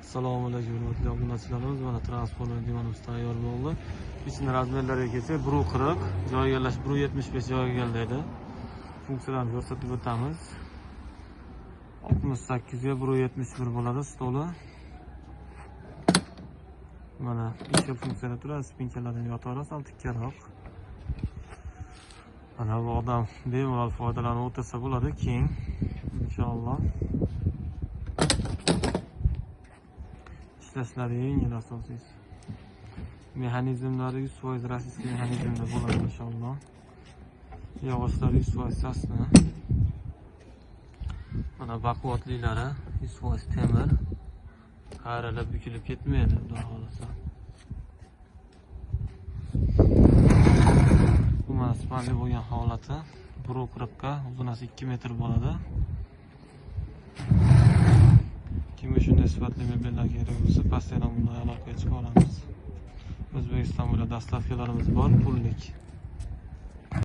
Assalomu alaykum hurmatli obunachilarimiz. Mana transformer divanimiz tayyor bo'ldi. Ichini razmerlariga kelsak 1.40, joyiga joylash 1.75 joyiga keldi. Funksiyalarni ko'rsatib o'tamiz. 68 ga 1.71 bo'ladi stoli. Mana ikkita funksiyada turadi, spinkalardan yotib olasiz, ham tikkaroq. Mana bu odam bemalol foydalanib o'tirsa bo'ladi, keng inshaalloh. Ishlashlari yengil asosiysi. Mexanizmlari 100% rossiyskiy mexanizmda bo'ladi inshaalloh. Yog'ochlari 100% sasna. Mana baquvvatliklari 100% temir. Qayralar bukilib ketmaydi, xudo xolasa. Bu mana spanli bo'lgan holati. 1.40 ga, uzunasi 2 metr bo'ladi. Kimga shunday sifatli mebellar kerak bo'lsa, pastdan bunday aloqaga chiqa olamiz. O'zbekiston bo'ylab dastavkalarimiz bor, pullik.